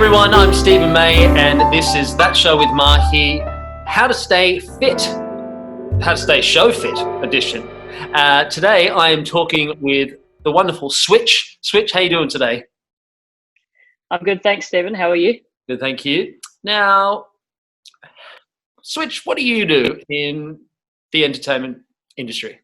everyone, I'm Stephen May, and this is That Show With Mahy, How to Stay Fit, How to Stay Show Fit edition. Today I am talking with the wonderful Switch. Switch, how you doing today? I'm good, thanks, Stephen. How are you? Good, thank you. Now, Switch, what do you do in the entertainment industry?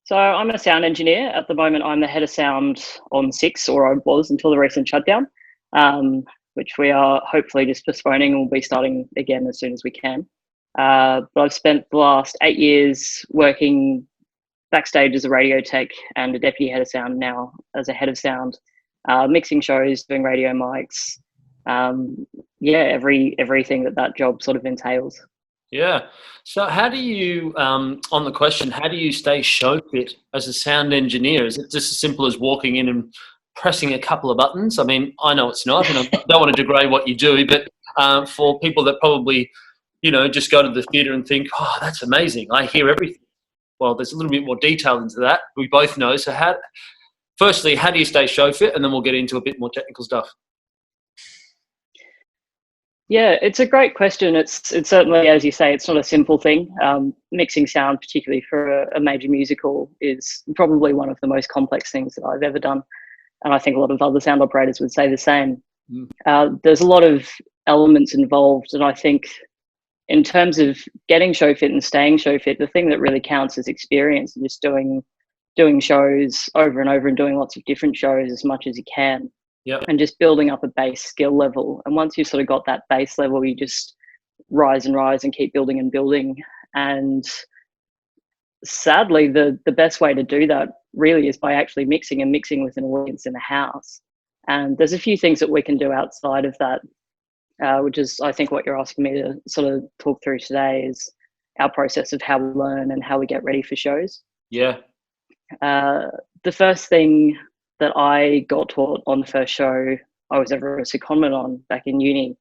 So I'm a sound engineer. At the moment, I'm the head of sound on Six, or I was until the recent shutdown, which we are hopefully just postponing and we'll be starting again as soon as we can. But I've spent the last 8 years working backstage as a radio tech and a deputy head of sound now as a head of sound, mixing shows, doing radio mics, everything that job sort of entails. Yeah. So how do you, on the question, how do you stay show fit as a sound engineer? Is it just as simple as walking in and pressing a couple of buttons? I mean, I know it's not, and I don't want to degrade what you do, but for people that probably, just go to the theatre and think, oh, that's amazing, I hear everything. Well, there's a little bit more detail into that. We both know. So firstly, how do you stay show fit? And then we'll get into a bit more technical stuff. Yeah, it's a great question. It's certainly, as you say, it's not a simple thing. Mixing sound, particularly for a major musical, is probably one of the most complex things that I've ever done. And I think a lot of other sound operators would say the same. There's a lot of elements involved. And I think in terms of getting show fit and staying show fit, the thing that really counts is experience, and just doing shows over and over and doing lots of different shows as much as you can. Yep. And just building up a base skill level. And once you've sort of got that base level, you just rise and rise and keep building and building. And sadly, the best way to do that really is by actually mixing with an audience in the house. And there's a few things that we can do outside of that, which is, I think, what you're asking me to sort of talk through today is our process of how we learn and how we get ready for shows. Yeah. The first thing that I got taught on the first show I was ever a secondment on back in uni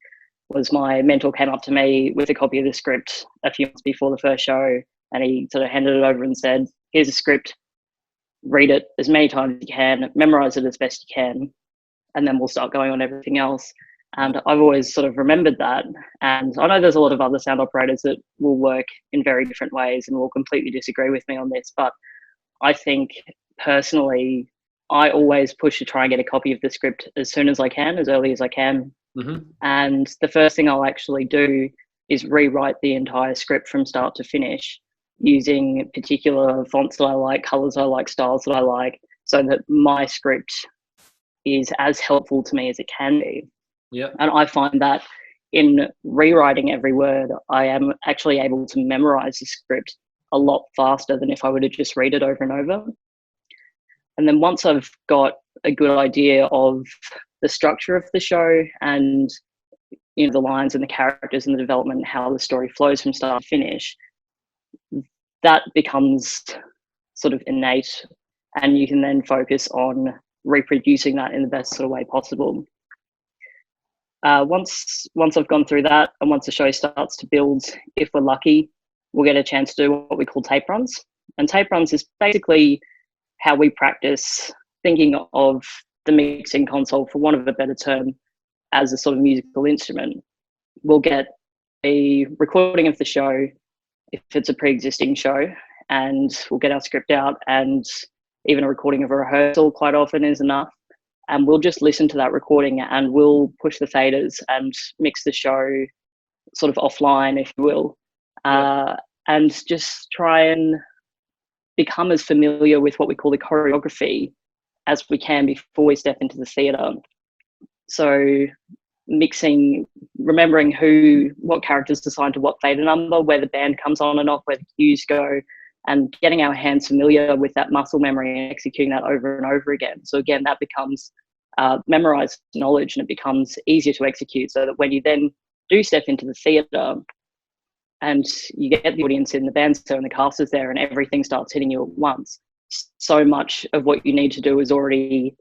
was my mentor came up to me with a copy of the script a few months before the first show, and he sort of handed it over and said, here's a script, read it as many times as you can, memorize it as best you can, and then we'll start going on everything else. And I've always sort of remembered that. And I know there's a lot of other sound operators that will work in very different ways and will completely disagree with me on this, but I think personally, I always push to try and get a copy of the script as soon as I can, as early as I can. Mm-hmm. And the first thing I'll actually do is rewrite the entire script from start to finish using particular fonts that I like, colors I like, styles that I like, so that my script is as helpful to me as it can be. Yeah. And I find that in rewriting every word, I am actually able to memorize the script a lot faster than if I were to just read it over and over. And then once I've got a good idea of the structure of the show and the lines and the characters and the development and how the story flows from start to finish, that becomes sort of innate, and you can then focus on reproducing that in the best sort of way possible. Once I've gone through that, and once the show starts to build, if we're lucky, we'll get a chance to do what we call tape runs. And tape runs is basically how we practice thinking of the mixing console, for want of a better term, as a sort of musical instrument. We'll get a recording of the show if it's a pre-existing show, and we'll get our script out, and even a recording of a rehearsal quite often is enough. And we'll just listen to that recording and we'll push the faders and mix the show sort of offline, if you will, and just try and become as familiar with what we call the choreography as we can before we step into the theatre. So mixing, remembering what characters assigned to what fader number, where the band comes on and off, where the cues go, and getting our hands familiar with that muscle memory and executing that over and over again. So again, that becomes memorized knowledge, and it becomes easier to execute, so that when you then do step into the theatre and you get the audience in, the band's there and the cast is there, and everything starts hitting you at once, so much of what you need to do is already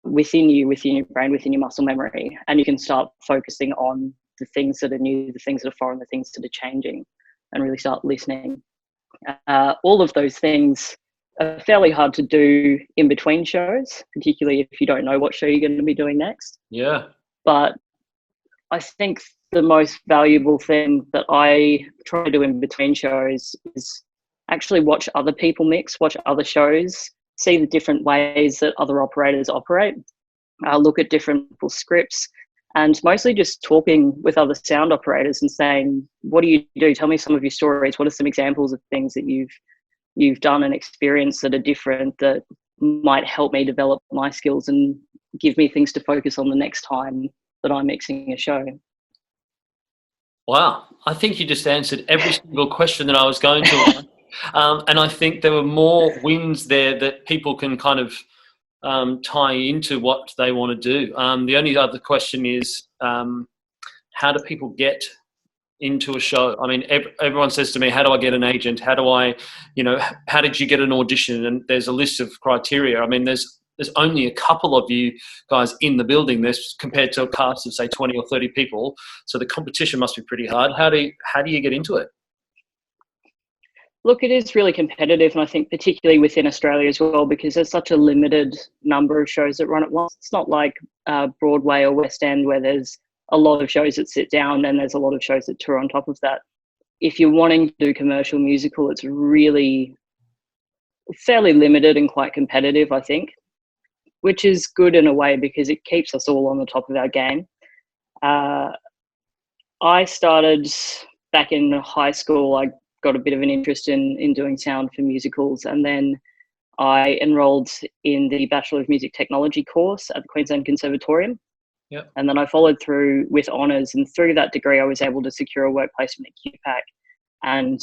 within you, within your brain, within your muscle memory, and you can start focusing on the things that are new, the things that are foreign, the things that are changing, and really start listening. All of those things are fairly hard to do in between shows, particularly if you don't know what show you're going to be doing next. Yeah. But I think the most valuable thing that I try to do in between shows is actually watch other people mix, watch other shows, see the different ways that other operators operate, look at different people's scripts, and mostly just talking with other sound operators and saying, what do you do? Tell me some of your stories. What are some examples of things that you've done and experienced that are different that might help me develop my skills and give me things to focus on the next time that I'm mixing a show. Wow, I think you just answered every single question that I was going to. And I think there were more wins there that people can kind of tie into what they want to do. The only other question is, how do people get into a show? I mean, everyone says to me, how do I get an agent? How do I, how did you get an audition? And there's a list of criteria. I mean, there's only a couple of you guys in the building. There's compared to a cast of say 20 or 30 people. So the competition must be pretty hard. How do you get into it? Look, it is really competitive, and I think particularly within Australia as well, because there's such a limited number of shows that run at once. It's not like Broadway or West End where there's a lot of shows that sit down and there's a lot of shows that tour on top of that. If you're wanting to do commercial musical, it's really fairly limited and quite competitive, I think, which is good in a way because it keeps us all on the top of our game. I started back in high school. I got a bit of an interest in doing sound for musicals, and then I enrolled in the Bachelor of Music Technology course at the Queensland Conservatorium. Yep. And then I followed through with honours, and through that degree I was able to secure a work placement at QPAC and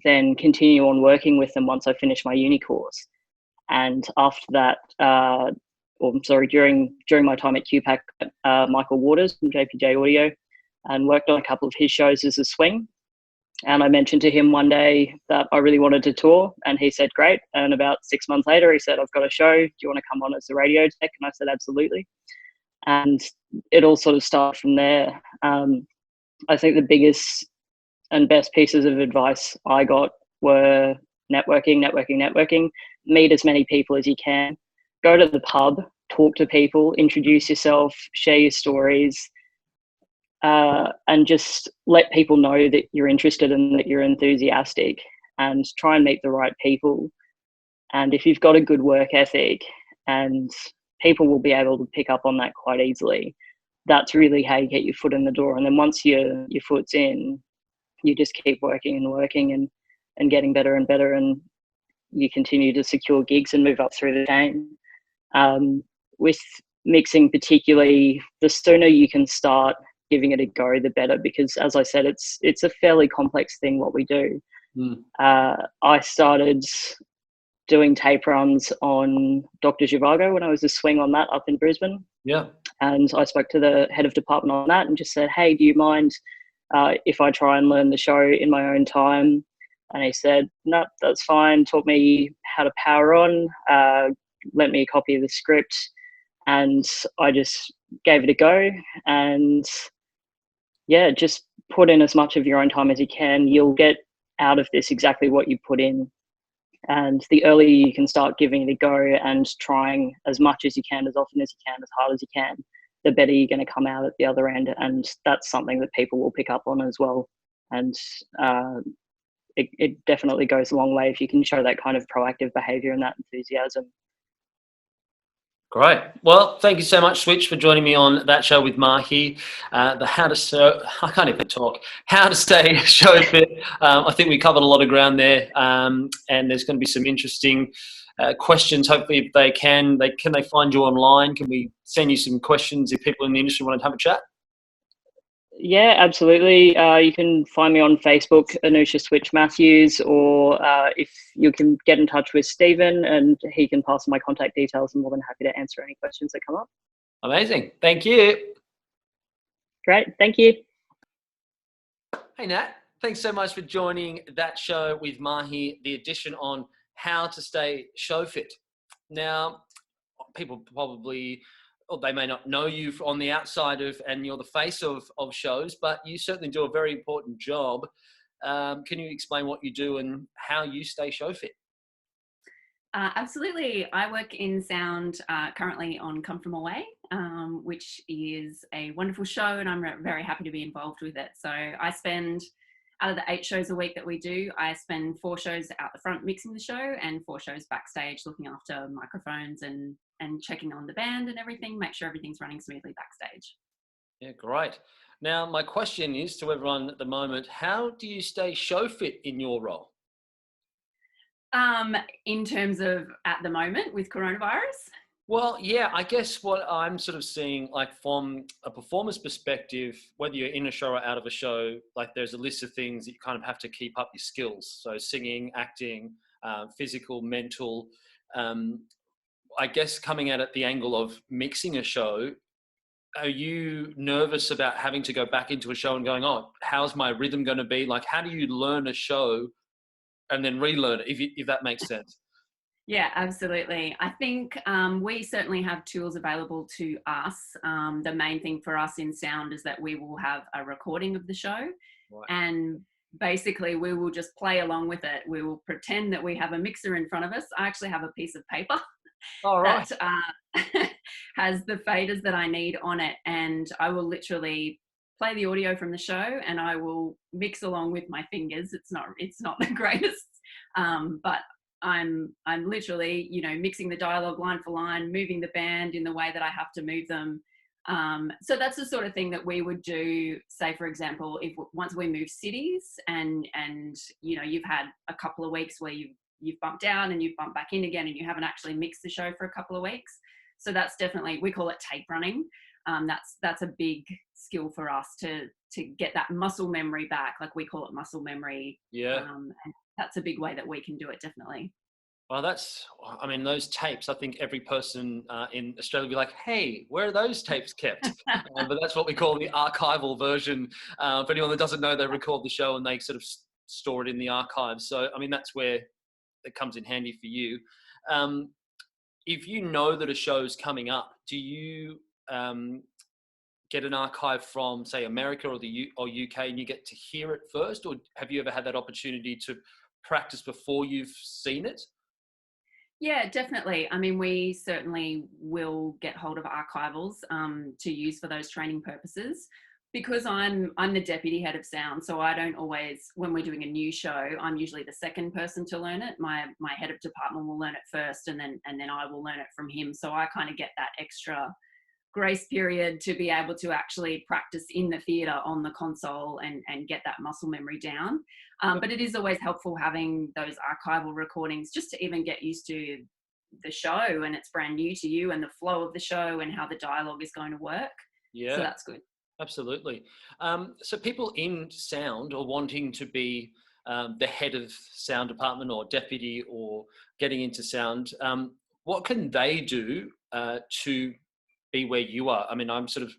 then continue on working with them once I finished my uni course. And after that, during my time at QPAC, Michael Waters from JPJ Audio, and worked on a couple of his shows as a swing. And I mentioned to him one day that I really wanted to tour, and he said, great. And about 6 months later, he said, I've got a show. Do you want to come on as a radio tech? And I said, absolutely. And it all sort of started from there. I think the biggest and best pieces of advice I got were networking. Meet as many people as you can. Go to the pub, talk to people, introduce yourself, share your stories, and just let people know that you're interested and that you're enthusiastic, and try and meet the right people. And if you've got a good work ethic, and people will be able to pick up on that quite easily, that's really how you get your foot in the door. And then once your foot's in, you just keep working and getting better and better, and you continue to secure gigs and move up through the chain. With mixing particularly, the sooner you can start giving it a go, the better, because as I said, it's a fairly complex thing what we do. I started doing tape runs on Dr. Zhivago when I was a swing on that up in Brisbane. Yeah. And I spoke to the head of department on that and just said, hey, do you mind if I try and learn the show in my own time? And he said, no, that's fine. Taught me how to power on, lent me a copy of the script, and I just gave it a go. And yeah, just put in as much of your own time as you can. You'll get out of this exactly what you put in. And the earlier you can start giving it a go and trying as much as you can, as often as you can, as hard as you can, the better you're going to come out at the other end. And that's something that people will pick up on as well. And it definitely goes a long way if you can show that kind of proactive behaviour and that enthusiasm. Great. Well, thank you so much, Switch, for joining me on That Show with Mahy. I can't even talk. How to stay show fit. I think we covered a lot of ground there, and there's going to be some interesting questions. Hopefully, if they can they find you online? Can we send you some questions if people in the industry want to have a chat? Yeah, absolutely. You can find me on Facebook, Anusha Switch Matthews, or if you can get in touch with Stephen and he can pass on my contact details, I'm more than happy to answer any questions that come up. Amazing. Thank you. Great. Thank you. Hey, Nat. Thanks so much for joining That Show with Mahy, the edition on how to stay show fit. Now, people probably, or they may not know you on the outside of, and you're the face of shows, but you certainly do a very important job. Can you explain what you do and how you stay show fit? Absolutely. I work in sound currently on Come From Away, which is a wonderful show, and I'm very happy to be involved with it. So I spend, out of the 8 shows a week that we do, I spend 4 shows out the front mixing the show and 4 shows backstage looking after microphones and checking on the band and everything, make sure everything's running smoothly backstage. Yeah, great. Now, my question is to everyone at the moment, how do you stay show fit in your role? In terms of at the moment with coronavirus? Well, yeah, I guess what I'm sort of seeing, like from a performance perspective, whether you're in a show or out of a show, like there's a list of things that you kind of have to keep up your skills. So singing, acting, physical, mental. Um, I guess coming at it the angle of mixing a show, are you nervous about having to go back into a show and going, oh, how's my rhythm going to be? Like, how do you learn a show and then relearn it, if that makes sense? Yeah, absolutely. I think we certainly have tools available to us. The main thing for us in sound is that we will have a recording of the show, Right. and basically we will just play along with it. We will pretend that we have a mixer in front of us. I actually have a piece of paper All right. that has the faders that I need on it, and I will literally play the audio from the show and I will mix along with my fingers. It's not the greatest, but I'm literally, mixing the dialogue line for line, moving the band in the way that I have to move them. So that's the sort of thing that we would do. Say, for example, if once we move cities and you've had a couple of weeks where you've bumped down and you've bumped back in again and you haven't actually mixed the show for a couple of weeks. So that's definitely, we call it tape running. That's a big skill for us to get that muscle memory back. Like we call it muscle memory. Yeah. And that's a big way that we can do it, definitely. Well, those tapes, I think every person in Australia will be like, hey, where are those tapes kept? But that's what we call the archival version. For anyone that doesn't know, they record the show and they sort of store it in the archives. So, I mean, that's where it comes in handy for you. If you know that a show's coming up, do you get an archive from, say, America or the UK, and you get to hear it first, or have you ever had that opportunity to practice before you've seen it? Yeah, definitely. I mean, we certainly will get hold of archivals to use for those training purposes. Because I'm the deputy head of sound, so I don't always, when we're doing a new show, I'm usually the second person to learn it. My head of department will learn it first, and then I will learn it from him. So I kind of get that extra grace period to be able to actually practice in the theatre on the console and get that muscle memory down. But it is always helpful having those archival recordings just to even get used to the show, and it's brand new to you, and the flow of the show and how the dialogue is going to work. Yeah. So that's good. Absolutely. So people in sound or wanting to be the head of sound department or deputy or getting into sound, what can they do to be where you are? I mean, I'm sort of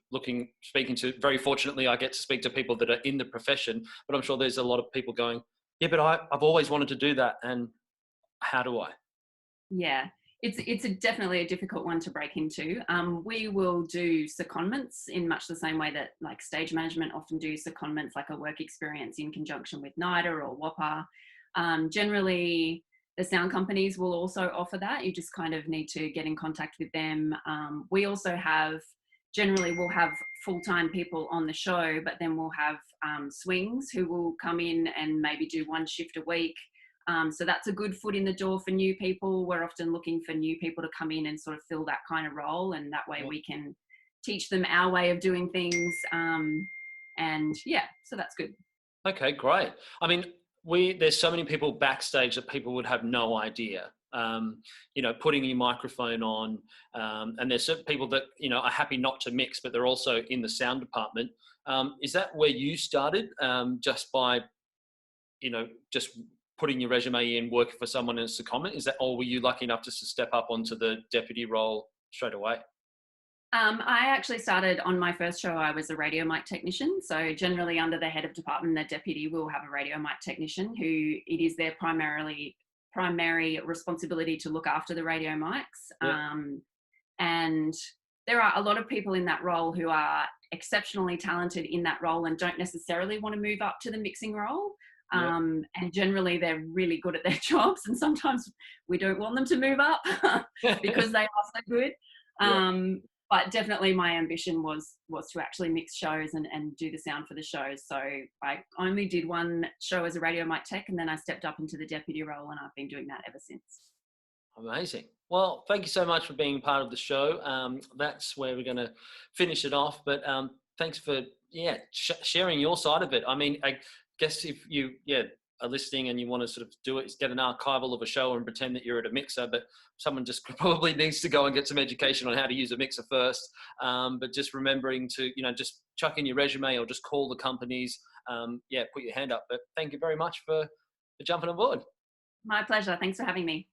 speaking to, very fortunately, I get to speak to people that are in the profession, but I'm sure there's a lot of people going, yeah, but I've always wanted to do that. And how do I? Yeah, it's definitely a difficult one to break into. We will do secondments in much the same way that like stage management often do secondments, like a work experience in conjunction with NIDA or WAPA. Generally, the sound companies will also offer that. You just kind of need to get in contact with them. We also generally we'll have full-time people on the show, but then we'll have swings who will come in and maybe do 1 shift a week. So that's a good foot in the door for new people. We're often looking for new people to come in and sort of fill that kind of role, and that way we can teach them our way of doing things. And yeah, so that's good. Okay, great. I mean, there's so many people backstage that people would have no idea. Putting your microphone on, and there's certain people that are happy not to mix, but they're also in the sound department. Is that where you started, just by just putting your resume in, working for someone as a comment? Is that, or were you lucky enough just to step up onto the deputy role straight away? I actually started on my first show. I was a radio mic technician. So generally under the head of department, the deputy will have a radio mic technician who it is their primary responsibility to look after the radio mics. Yeah. And there are a lot of people in that role who are exceptionally talented in that role and don't necessarily want to move up to the mixing role. And generally they're really good at their jobs, and sometimes we don't want them to move up because they are so good. But definitely my ambition was to actually mix shows and do the sound for the shows. So I only did one show as a radio mic tech, and then I stepped up into the deputy role, and I've been doing that ever since. Amazing. Well, thank you so much for being part of the show. That's where we're going to finish it off. But thanks for sharing your side of it. I mean, I guess if you are listening and you want to sort of do it, is get an archival of a show and pretend that you're at a mixer. But someone just probably needs to go and get some education on how to use a mixer first. But just remembering to just chuck in your resume or just call the companies. Put your hand up. But thank you very much for jumping on board. My pleasure. Thanks for having me.